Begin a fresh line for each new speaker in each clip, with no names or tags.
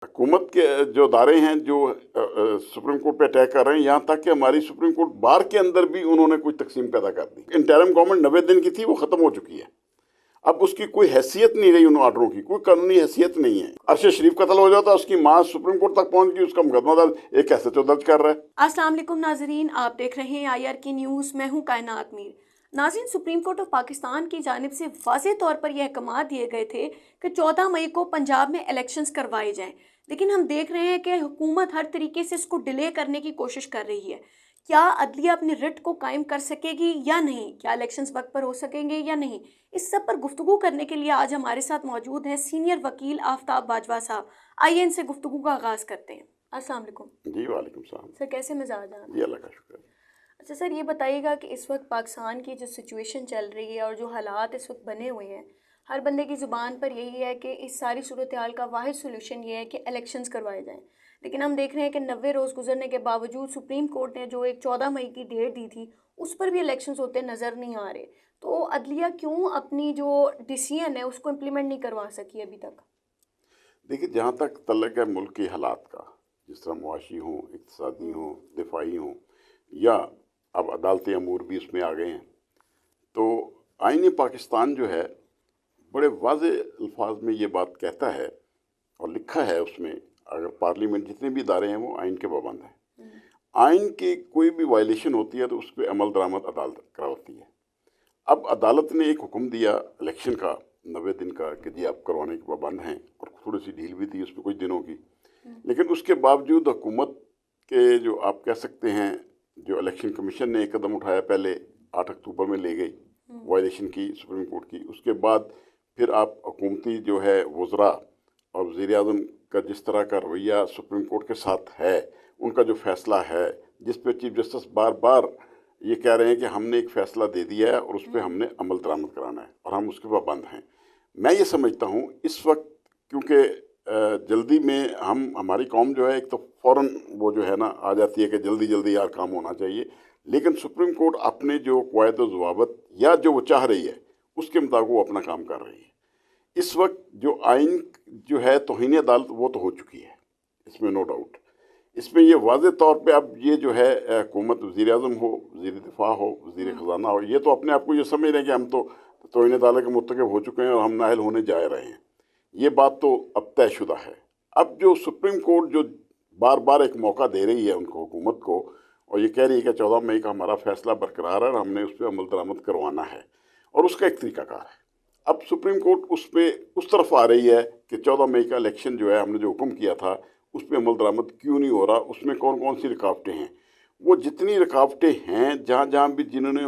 हुकूमत के जो अदारे हैं जो सुप्रीम कोर्ट पे अटैक कर रहे हैं, यहाँ तक कि हमारी सुप्रीम कोर्ट बार के अंदर भी उन्होंने कुछ तकसीम पैदा कर दी। इंटरिम गवर्नमेंट 90 दिन की थी, वो ख़त्म हो चुकी है। अब उसकी कोई हैसियत नहीं रही, उन आर्डरों की कोई कानूनी हैसियत नहीं है। अरशद शरीफ कत्ल हो जाता, उसकी माँ सुप्रीम कोर्ट तक पहुंच गई, उसका मुकदमा दर्ज एक SHO दर्ज कर रहा है।
अस्सलाम वालेकुम नाजरीन, आप देख रहे हैं IRK न्यूज़। मैं हूं कायनात मीर। नाज़रीन, सुप्रीम कोर्ट ऑफ पाकिस्तान की जानिब से वाज़ेह तौर पर यह अहकाम दिए गए थे कि 14 मई को पंजाब में इलेक्शंस करवाए जाएं, लेकिन हम देख रहे हैं कि हुकूमत हर तरीके से इसको डिले करने की कोशिश कर रही है। क्या अदलिया अपनी रिट को कायम कर सकेगी या नहीं? क्या इलेक्शंस वक्त पर हो सकेंगे या नहीं? इस सब पर गुफ्तगू करने के लिए आज हमारे साथ मौजूद हैं सीनियर वकील आफ्ताब बाजवा साहब। आइए इनसे गुफ्तगू का आगाज़ करते हैं। अस्सलाम वालेकुम।
जी वालेकुम सलाम।
सर, कैसे मिजाज हैं?
जी अल्लाह का शुक्र है।
अच्छा सर, ये बताइएगा कि इस वक्त पाकिस्तान की जो सिचुएशन चल रही है और जो हालात इस वक्त बने हुए हैं, हर बंदे की ज़ुबान पर यही है कि इस सारी सूरत हाल का वाहिद सोल्यूशन ये है कि इलेक्शंस करवाए जाएं। लेकिन हम देख रहे हैं कि 90 रोज़ गुजरने के बावजूद सुप्रीम कोर्ट ने जो एक 14 मई की डेट दी थी, उस पर भी इलेक्शंस होते नज़र नहीं आ रहे। तो अदलिया क्यों अपनी जो डिसीजन है उसको इम्प्लीमेंट नहीं करवा सकी अभी तक?
देखिए, जहाँ तक तल्लक है मुल्क की हालात का, जिस तरह मुआशी हों, इक़्तिसादी हों, दिफाई हों, या अब अदालती अमूर भी उसमें आ गए हैं, तो आईन पाकिस्तान जो है बड़े वाज़े अल्फाज में ये बात कहता है और लिखा है उसमें, अगर पार्लियामेंट जितने भी इदारे हैं वो आइन के पाबंद हैं। आइन की कोई भी वायलेशन होती है तो उस पर अमल दरामद अदालत कराती है। अब अदालत ने एक हुक्म दिया इलेक्शन का 90 दिन का कि जी आप करवाने के पाबंद हैं, और थोड़ी सी ढील भी थी उस पर कुछ दिनों की। लेकिन उसके बावजूद हुकूमत के जो आप कह सकते हैं, जो इलेक्शन कमीशन ने एक कदम उठाया, पहले 8 अक्टूबर में ले गई वायलेशन की सुप्रीम कोर्ट की। उसके बाद फिर आप हुकूमती जो है वज़रा और वज़ीर आज़म का जिस तरह का रवैया सुप्रीम कोर्ट के साथ है, उनका जो फैसला है, जिस पे चीफ जस्टिस बार बार ये कह रहे हैं कि हमने एक फ़ैसला दे दिया है और उस पर हमने अमल दरामद कराना है और हम उसके पाबंद हैं। मैं ये समझता हूँ इस वक्त, क्योंकि जल्दी में हमारी कौम जो है, एक तो फ़ौरन वो जो है ना आ जाती है कि जल्दी जल्दी यार काम होना चाहिए, लेकिन सुप्रीम कोर्ट अपने जो क़वायद व ज़वाबित या जो वो चाह रही है उसके मुताबिक वो अपना काम कर रही है। इस वक्त जो आइन जो है तौहीन अदालत वो तो हो चुकी है, इसमें नो डाउट। इसमें ये वाज़े तौर पे अब ये जो है हुकूमत, वज़ीर आज़म हो, वज़ीर दिफा हो, वज़ीर ख़ज़ाना हो, ये तो अपने आप को ये समझ रहे हैं कि हम तो तौहीन अदालत के मुर्तकब हो चुके हैं और हम नाअहल होने जा रहे हैं। ये बात तो अब तयशुदा है। अब जो सुप्रीम कोर्ट जो बार बार एक मौका दे रही है उनको, हुकूमत को, और ये कह रही है कि 14 मई का हमारा फ़ैसला बरकरार है और हमने उस पर अमल दरामद करवाना है, और उसका एक तरीक़ाकार है। अब सुप्रीम कोर्ट उस तरफ आ रही है कि 14 मई का इलेक्शन जो है, हमने जो हुक्म किया था उस पर अमल दरामद क्यों नहीं हो रहा, उसमें कौन कौन सी रुकावटें हैं। वो जितनी रुकावटें हैं, जहाँ जहाँ भी जिन्होंने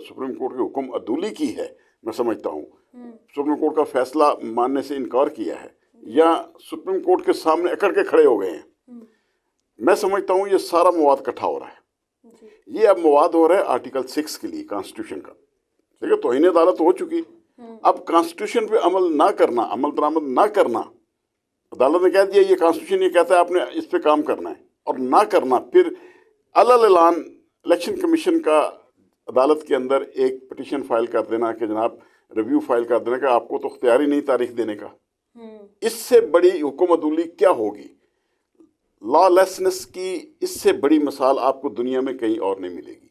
सुप्रीम कोर्ट के हुक्म अदूली की है, मैं समझता हूँ सुप्रीम कोर्ट का फैसला मानने से इनकार किया है या सुप्रीम कोर्ट के सामने अकड़ के खड़े हो गए हैं, मैं समझता हूँ ये सारा मवाद इकट्ठा हो रहा है। ये अब मवाद हो रहा है आर्टिकल 6 के लिए कॉन्स्टिट्यूशन का। ठीक है, तौहीन अदालत हो चुकी, अब कॉन्स्टिट्यूशन पे अमल ना करना, अमल दरामद ना करना, अदालत ने कह दिया ये कॉन्स्टिट्यूशन ये कहता है आपने इस पे काम करना है, और ना करना, फिर अलल ऐलान इलेक्शन कमीशन का अदालत के अंदर एक पिटीशन फाइल कर देना कि जनाब रिव्यू फाइल कर देना कि आपको तो इख्तियार ही नहीं तारीख देने का। इससे बड़ी हुक्म अदूली क्या होगी? लॉलेसनेस की इससे बड़ी मिसाल आपको दुनिया में कहीं और नहीं मिलेगी।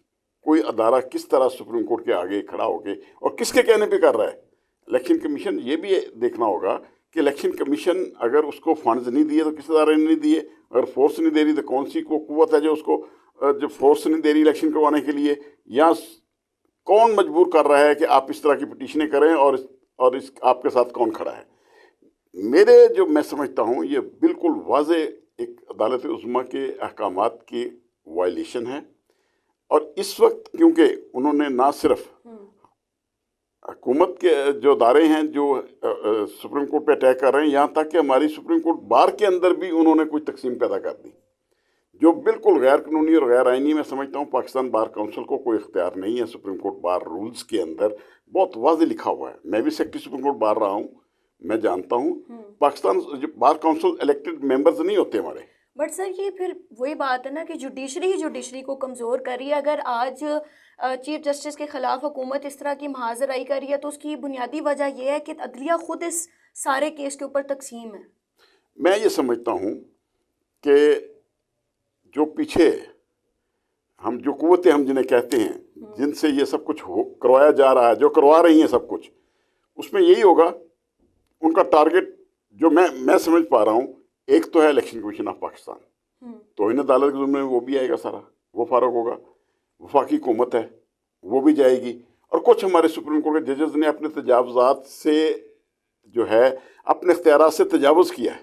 कोई अदारा किस तरह सुप्रीम कोर्ट के आगे खड़ा होके और किसके कहने पे कर रहा है। इलेक्शन कमीशन ये भी देखना होगा कि इलेक्शन कमीशन अगर उसको फंड्स नहीं दिए तो किस अदारे ने नहीं दिए, अगर फोर्स नहीं दे रही तो कौन सी को कुव्वत है जो उसको जो फोर्स नहीं दे रही इलेक्शन करवाने के लिए, या कौन मजबूर कर रहा है कि आप इस तरह की पिटीशनें करें, और इस आपके साथ कौन खड़ा है। मेरे जो मैं समझता हूँ ये बिल्कुल वाज़े एक अदालत उज़्मा के अहकामात की वायलेशन है। और इस वक्त क्योंकि उन्होंने ना सिर्फ हुकूमत के जो अदारे हैं जो सुप्रीम कोर्ट पे अटैक कर रहे हैं, यहाँ तक कि हमारी सुप्रीम कोर्ट बार के अंदर भी उन्होंने कुछ तकसीम पैदा कर दी जो बिल्कुल गैर कानूनी और गैर आइनी। मैं समझता हूँ पाकिस्तान बार काउंसिल को कोई इख्तियार नहीं है। सुप्रीम कोर्ट बार रूल्स के अंदर बहुत वाज़ेह लिखा हुआ है। मैं भी सेक्रेटरी सुप्रीम कोर्ट बार रहा हूँ, मैं जानता हूँ Pakistan bar council elected members नहीं होते हमारे।
बट सर ये फिर वही बात है ना कि जुडिशरी को कमज़ोर कर रही है। अगर आज चीफ जस्टिस के ख़िलाफ़ हुकूमत इस तरह की महाजराई कर रही है तो उसकी बुनियादी वजह यह है कि अदलिया ख़ुद इस सारे केस के ऊपर तकसीम है।
میں یہ سمجھتا ہوں کہ جو پیچھے ہم جو قوتیں ہم جنہیں کہتے ہیں جن سے یہ سب کچھ کروایا جا رہا ہے، جو کروا رہی ہیں سب کچھ، اس میں یہی ہوگا ان کا ٹارگٹ جو میں سمجھ پا رہا ہوں. ایک تو ہے الیکشن کمیشن آف پاکستان، توہین عدالت کے ضمن میں وہ بھی آئے گا، سارا وہ فارغ ہوگا. وفاقی حکومت ہے وہ بھی جائے گی، اور کچھ ہمارے سپریم کورٹ کے ججز نے اپنے تجاوزات سے جو ہے اپنے اختیارات سے تجاوز کیا ہے،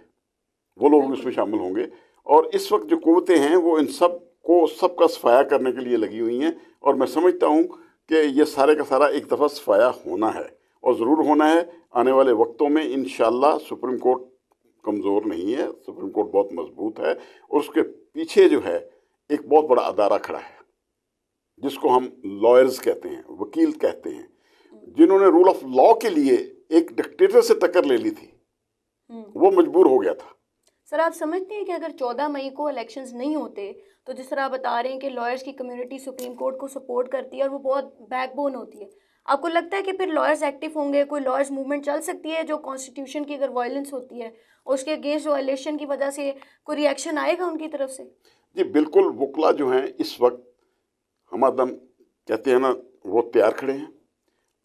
وہ لوگ بھی اس میں شامل ہوں گے. اور اس وقت جو قوتیں ہیں وہ ان سب کا صفایا کرنے کے لیے لگی ہوئی ہیں، اور میں سمجھتا ہوں کہ یہ سارے کا سارا ایک دفعہ صفایا ہونا ہے، اور ضرور ہونا ہے. آنے والے وقتوں میں انشاءاللہ سپریم کورٹ کمزور نہیں ہے، سپریم کورٹ بہت مضبوط ہے، اور اس کے پیچھے جو ہے ایک بہت بڑا ادارہ کھڑا ہے جس کو ہم لائرز کہتے ہیں، وکیل کہتے ہیں، جنہوں نے رول آف لا کے لیے ایک ڈکٹیٹر سے ٹکر لے لی تھی. وہ مجبور ہو گیا تھا.
سر آپ سمجھتے ہیں کہ اگر 14 مئی کو الیکشنز نہیں ہوتے تو جس طرح آپ بتا رہے ہیں کہ لائرز کی کمیونٹی سپریم کورٹ کو سپورٹ کرتی ہے اور وہ بہت بیک بون ہوتی ہے، آپ کو لگتا ہے کہ پھر لائرز ایکٹیو ہوں گے، کوئی لائرز موومنٹ چل سکتی ہے جو کانسٹیٹیوشن کی اگر وائلنس ہوتی ہے اور اس کے اگینسٹ وائلیشن کی وجہ سے کوئی ری ایکشن آئے گا ان کی طرف سے؟
جی بالکل. وکلا جو ہیں اس وقت ہمادم کہتے ہیں نا، وہ تیار کھڑے ہیں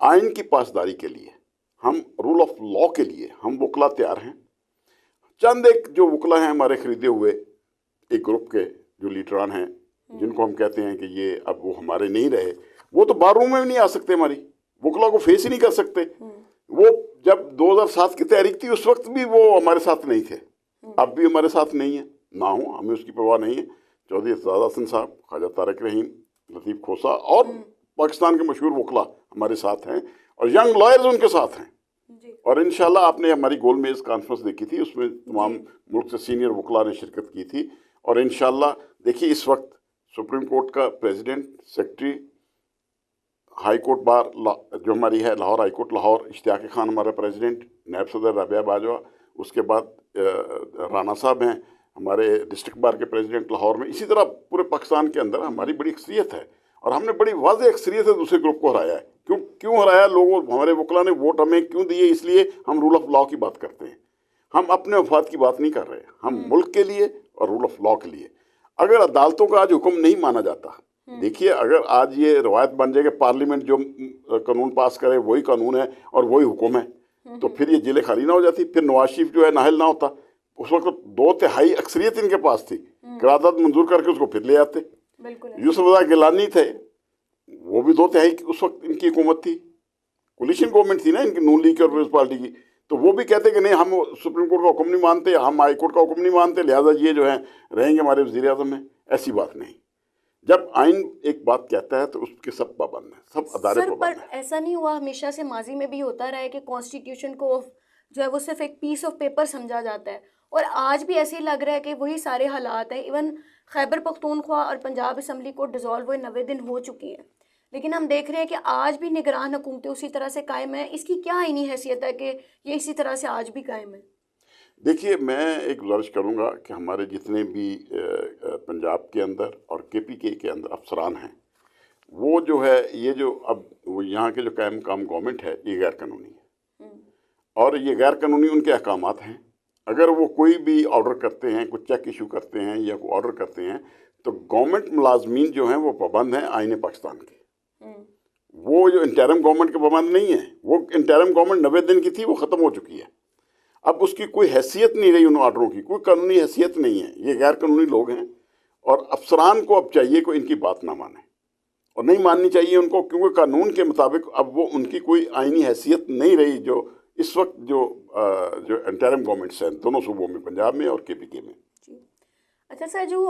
آئین کی پاسداری کے لیے. ہم رول آف لا کے لیے ہم وکلا تیار ہیں. چند ایک جو وکلا ہیں ہمارے خریدے ہوئے ایک گروپ کے جو لیڈران ہیں، جن کو ہم کہتے ہیں کہ یہ اب وہ ہمارے نہیں رہے، وہ تو بار روم میں بھی نہیں آ سکتے، ہماری وکلا کو فیس ہی نہیں کر سکتے. وہ جب 2007 کی تحریک تھی اس وقت بھی وہ ہمارے ساتھ نہیں تھے، اب بھی ہمارے ساتھ نہیں ہیں، نہ ہوں، ہمیں اس کی پرواہ نہیں ہے. چودھری اعتزاز حسن صاحب، خواجہ طارق رحیم، لطیف کھوسا اور پاکستان کے مشہور وکلا ہمارے ساتھ ہیں، اور ینگ لائرز ان کے ساتھ ہیں. اور انشاءاللہ آپ نے ہماری گول میز کانفرنس دیکھی تھی، اس میں تمام ملک سے سینئر وکلا نے شرکت کی تھی. اور انشاءاللہ دیکھیے اس وقت سپریم کورٹ کا president, secretary, high court bar جو ہماری ہے لاہور ہائی کورٹ لاہور، اشتیاق خان ہمارا پریزیڈنٹ، نائب صدر رابعہ باجوہ، اس کے بعد رانا صاحب ہیں ہمارے ڈسٹرکٹ بار کے پریزیڈنٹ لاہور میں. اسی طرح پورے پاکستان کے اندر ہماری بڑی اکثریت ہے، اور ہم نے بڑی واضح اکثریت سے دوسرے گروپ کو ہرایا ہے. کیوں ہرایا؟ لوگوں ہمارے وکلا نے ووٹ ہمیں کیوں دیے؟ اس لیے ہم رول آف لا کی بات کرتے ہیں، ہم اپنے مفاد کی بات نہیں کر رہے، ہم ملک کے لیے اور رول آف لا کے لیے. اگر عدالتوں کا آج حکم نہیں مانا جاتا، دیکھیے اگر آج یہ روایت بن جائے کہ پارلیمنٹ جو قانون پاس کرے وہی قانون ہے اور وہی حکم ہے، تو پھر یہ جیلیں خالی نہ ہو جاتی، پھر نواز شریف جو ہے نااہل نہ ہوتا. اس وقت 2/3 اکثریت ان کے پاس تھی، قرارداد منظور کر کے اس کو پھر لے آتے. یوسف رضا گیلانی تھے، وہ بھی 2/3 اس وقت ان کی حکومت تھی، کولیشن گورنمنٹ تھی نا ان کی، نون لیگ اور پیپلز پارٹی کی. تو وہ بھی کہتے کہ نہیں، ہم سپریم کورٹ کا حکم نہیں مانتے، ہم ہائی کورٹ کا حکم نہیں مانتے، لہٰذا یہ جو ہیں رہیں گے ہمارے وزیر اعظم میں. ایسی بات نہیں. جب آئین ایک بات کہتا ہے تو اس کے سب پابند ہیں، سب ادارے پابند ہیں.
پر ایسا نہیں ہوا ہمیشہ سے، ماضی میں بھی ہوتا رہا ہے کہ کانسٹیٹیوشن کو جو ہے وہ صرف ایک پیس آف پیپر سمجھا جاتا ہے، اور آج بھی ایسے ہی لگ رہا ہے کہ وہی سارے حالات ہیں. ایون خیبر پختونخوا اور پنجاب اسمبلی کو ڈیزالو ہوئے 90 دن ہو چکی ہیں، لیکن ہم دیکھ رہے ہیں کہ آج بھی نگران حکومتیں اسی طرح سے قائم ہیں. اس کی کیا آئینی حیثیت ہے کہ یہ اسی طرح سے آج بھی قائم ہے؟
دیکھیے میں ایک گزارش کروں گا کہ ہمارے جتنے بھی پنجاب کے اندر اور KPK کے اندر افسران ہیں، وہ جو ہے یہ جو اب وہ یہاں کے جو قائم مقام گورنمنٹ ہے، یہ غیر قانونی ہے، اور یہ غیر قانونی ان کے احکامات ہیں. اگر وہ کوئی بھی آرڈر کرتے ہیں، کوئی چیک ایشو کرتے ہیں یا کوئی آرڈر کرتے ہیں، تو گورنمنٹ ملازمین جو ہیں وہ پابند ہیں آئین پاکستان کے. وہ جو انٹرم گورنمنٹ کے پابند نہیں ہیں، وہ انٹرم گورنمنٹ 90 دن کی تھی، وہ ختم ہو چکی ہے. اب اس کی کوئی حیثیت نہیں رہی، ان آرڈروں کی کوئی قانونی حیثیت نہیں ہے. یہ غیر قانونی لوگ ہیں، اور افسران کو اب چاہیے کہ ان کی بات نہ مانیں، اور نہیں ماننی چاہیے ان کو، کیونکہ قانون کے مطابق اب وہ ان کی کوئی آئینی حیثیت نہیں رہی. جو اس وقت جو انٹرم گورنمنٹس ہیں دونوں صوبوں میں، پنجاب میں اور KPK میں.
اچھا سر، جو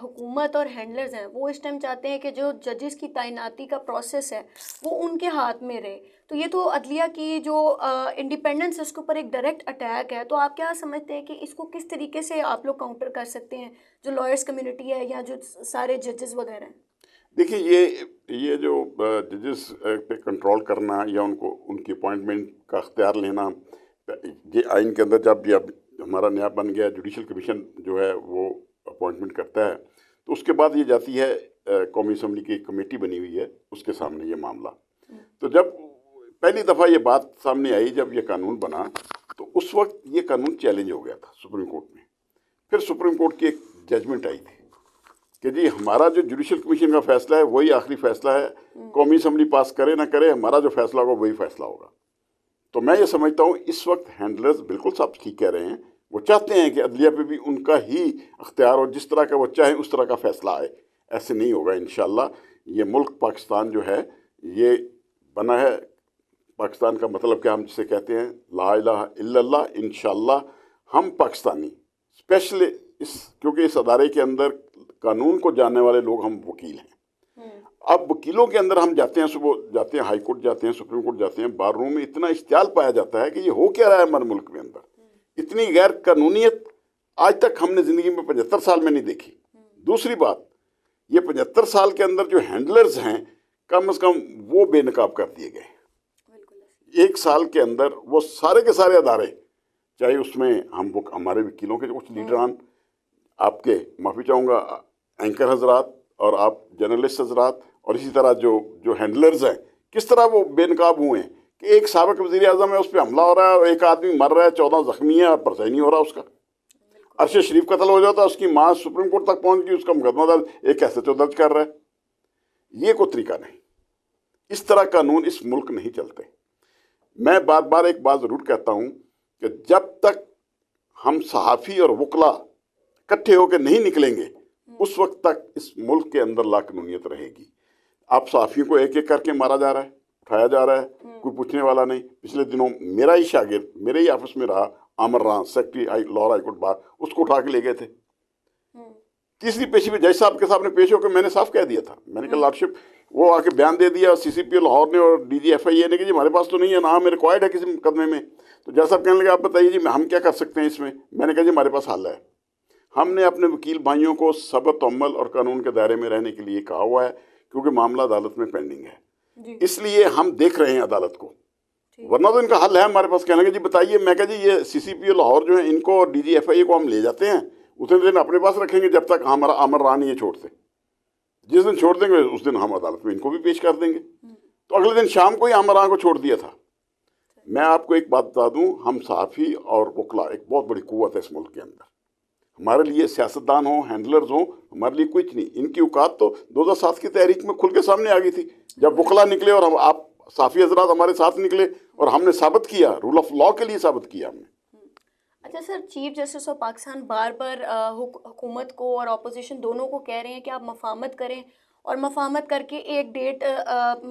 حکومت اور ہینڈلرز ہیں وہ اس ٹائم چاہتے ہیں کہ جو ججز کی تعیناتی کا پروسیس ہے وہ ان کے ہاتھ میں رہے، تو یہ تو عدلیہ کی جو انڈیپینڈنس ہے اس کے اوپر ایک ڈائریکٹ اٹیک ہے. تو آپ کیا سمجھتے ہیں کہ اس کو کس طریقے سے آپ لوگ کاؤنٹر کر سکتے ہیں، جو لائرز کمیونٹی ہے یا جو سارے ججز وغیرہ ہیں؟
دیکھیے یہ جو ججز پہ کنٹرول کرنا یا ان کی اپوائنٹمنٹ کا اختیار لینا، یہ آئین کے اندر جب ہمارا نیا بن گیا جوڈیشل کمیشن جو ہے وہ اپوائنٹمنٹ کرتا ہے، تو اس کے بعد یہ جاتی ہے قومی اسمبلی کی ایک کمیٹی بنی ہوئی ہے، اس کے سامنے یہ معاملہ. تو جب پہلی دفعہ یہ بات سامنے آئی، جب یہ قانون بنا، तो उस वक्त ये कानून चैलेंज हो गया था सुप्रीम कोर्ट में। फिर सुप्रीम कोर्ट की एक जजमेंट आई थी कि जी हमारा जो जुडिशल कमीशन का फैसला है वही आखिरी फैसला है, कौमी असम्बली पास करे ना करे, हमारा जो फैसला होगा वही फैसला होगा। तो मैं ये समझता हूँ इस वक्त हैंडलर्स बिल्कुल साहब ठीक कह रहे हैं, वो चाहते हैं कि अदलिया पे भी उनका ही अख्तियार हो, जिस तरह का वो चाहे उस तरह का फैसला आए। ऐसे नहीं होगा इंशाल्लाह। ये मुल्क पाकिस्तान जो है ये बना है, पाकिस्तान का मतलब क्या हम जिसे कहते हैं ला इलाहा इल्लल्लाह। इंशाल्लाह हम पाकिस्तानी स्पेशली क्योंकि इस अदारे के अंदर कानून को जानने वाले लोग हम वकील हैं। अब वकीलों के अंदर हम जाते हैं, सुबह जाते हैं हाई कोर्ट जाते हैं, सुप्रीम कोर्ट जाते हैं, बार रूम में इतना इश्तियाल पाया जाता है कि ये हो क्या रहा है हमारे मुल्क में अंदर, इतनी गैर कानूनियत आज तक हमने ज़िंदगी में 75 साल में नहीं देखी। दूसरी बात, ये 75 साल के अंदर जो हैंडलर्स हैं कम से कम वो बेनकाब कर दिए गए। एक साल के अंदर वो सारे के सारे अदारे, चाहे उसमें हमारे वकीलों के जो कुछ लीडरान, आपके माफ़ी चाहूँगा एंकर हजरात और आप जर्नलिस्ट हजरात, और इसी तरह जो हैंडलर्स हैं, किस तरह वो बेनकाब हुए हैं कि एक साबिक वज़ीर आज़म है, उस पर हमला हो रहा है और एक आदमी मर रहा है, 14 ज़ख्मी है और परसई नहीं हो रहा उसका। अरशद शरीफ कत्ल हो जाता है, उसकी माँ सुप्रीम कोर्ट तक पहुँच गई, उसका मुकदमा दर्ज, एक SHO दर्ज कर रहा है। ये कोई तरीका नहीं, इस तरह कानून इस मुल्क नहीं चलते। मैं बार बार एक बात ज़रूर कहता हूँ कि जब तक हम सहाफ़ी और वकला इकट्ठे होकर नहीं निकलेंगे उस वक्त तक इस मुल्क के अंदर लाकानूनियत रहेगी। आप सहाफ़ियों को एक एक करके मारा जा रहा है, उठाया जा रहा है, कोई पूछने वाला नहीं। पिछले दिनों मेरा ही शागिर्द मेरे ही ऑफिस में रहा, आमर रान secretary Lahore high court bar, उसको उठा के ले गए थे। तीसरी पेशी में जज साहब के सामने पेश होकर मैंने साफ कह दिया था, मैंने कहा लॉर्डशिप, वो आके बयान दे दिया CCP लाहौर ने और DG FIA ने कि जी हमारे पास तो नहीं है, ना हमें रिक्वायर्ड है किसी मुकदमे में। तो जज साहब कहने लगे आप बताइए जी हम क्या कर सकते हैं इसमें। मैंने कहा जी हमारे पास हल है। हमने अपने वकील भाइयों को सबत अमल और कानून के दायरे में रहने के लिए कहा हुआ है, क्योंकि मामला अदालत में पेंडिंग है, इसलिए हम देख रहे हैं अदालत को, वरना तो इनका हल है हमारे पास। कहने लगे जी बताइए। मैं कहा जी ये CCP लाहौर जो है इनको और DG FIA को हम ले जाते हैं, उतने दिन अपने पास रखेंगे जब तक हमारा आमर रान ये छोड़ते। जिस दिन छोड़ देंगे उस दिन हम अदालत में इनको भी पेश कर देंगे। तो अगले दिन शाम को ही आमर रान को छोड़ दिया था। मैं आपको एक बात बता दूं, हम सहाफ़ी और वकला एक बहुत बड़ी कुव्वत है इस मुल्क के अंदर। हमारे लिए सियासतदान हो, हैंडलर्स हो, हमारे लिए कुछ नहीं। इनकी औकात तो 2007 की तहरीक में खुल के सामने आ गई थी, जब वकला निकले और आप सहाफ़ी हजरात हमारे साथ निकले और हमने साबित किया, रूल ऑफ लॉ के लिए साबित किया हमने।
अच्छा sir, chief justice of Pakistan बार बार हुकूमत को और अपोजिशन दोनों को कह रहे हैं कि आप मफाहमत करें और मफाहमत करके एक डेट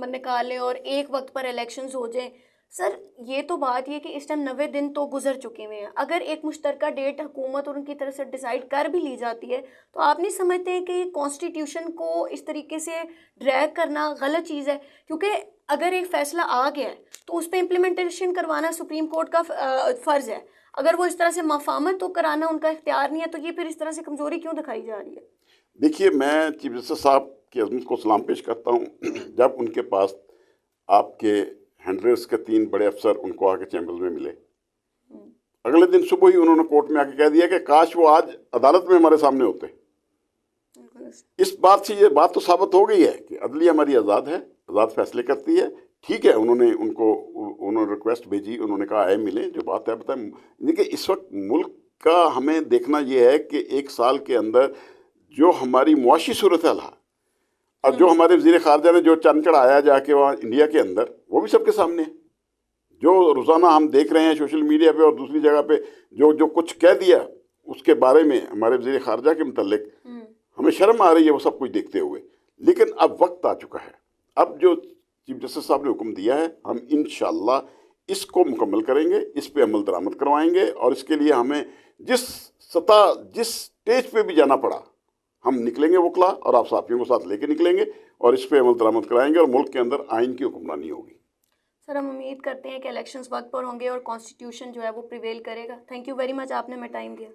निकालें और एक वक्त पर इलेक्शंस हो जाएं। सर ये तो बात ये कि इस टाइम 90 दिन तो गुजर चुके हुए हैं। अगर एक मुश्तरका डेट हुकूमत और उनकी तरफ से डिसाइड कर भी ली जाती है तो आप नहीं समझते कि कॉन्स्टिट्यूशन को इस तरीके से ड्रैग करना गलत चीज़ है? क्योंकि अगर एक फ़ैसला आ गया है तो उस पर इम्प्लीमेंटेशन करवाना सुप्रीम कोर्ट का फ़र्ज़ है। अगर वो इस तरह से मफाहमत तो कराना उनका इख्तियार नहीं है, तो ये फिर इस तरह से कमज़ोरी क्यों दिखाई जा रही है?
देखिए, मैं चीफ जस्टिस साहब की अज़मत को सलाम पेश करता हूँ। जब उनके पास आपके हैंडलर्स के 3 बड़े अफसर उनको आके चैम्बर्स में मिले, अगले दिन सुबह ही उन्होंने कोर्ट में आके कह दिया कि काश वो आज अदालत में हमारे सामने होते। इस बात से ये बात तो साबित हो गई है कि अदलिया हमारी आज़ाद है, आज़ाद फैसले करती है। ठीक है, उन्होंने रिक्वेस्ट भेजी, उन्होंने कहा आए मिलें, जो बात है बताएं। देखिए, इस वक्त मुल्क का हमें देखना ये है कि 1 साल के अंदर जो हमारी मुआशी सूरत हाल है और जो हमारे वज़ीर ख़ारजा ने जो चंद चढ़ाया जाके वहाँ इंडिया के अंदर, वो भी सबके सामने है। जो रोज़ाना हम देख रहे हैं सोशल मीडिया पे और दूसरी जगह पे जो कुछ कह दिया उसके बारे में हमारे वज़ीर ख़ारजा के मुतल्लिक, हमें शर्म आ रही है वो सब कुछ देखते हुए। लेकिन अब वक्त आ चुका है, अब जो चीफ जस्टिस साहब ने हुक्म दिया है, हम इंशाअल्लाह इसको मुकम्मल करेंगे, इस पे अमल दरामद करवाएंगे। और इसके लिए हमें जिस स्टेज पे भी जाना पड़ा, हम निकलेंगे वकला और आप साथियों को साथ लेके निकलेंगे और इस पे अमल दरामद कराएंगे और मुल्क के अंदर आइन की हुक्मरानी होगी।
सर, हम उम्मीद करते हैं कि इलेक्शंस वक्त पर होंगे और कॉन्स्टिट्यूशन जो है वो प्रिवेल करेगा। थैंक यू वेरी मच, आपने हमें टाइम दिया।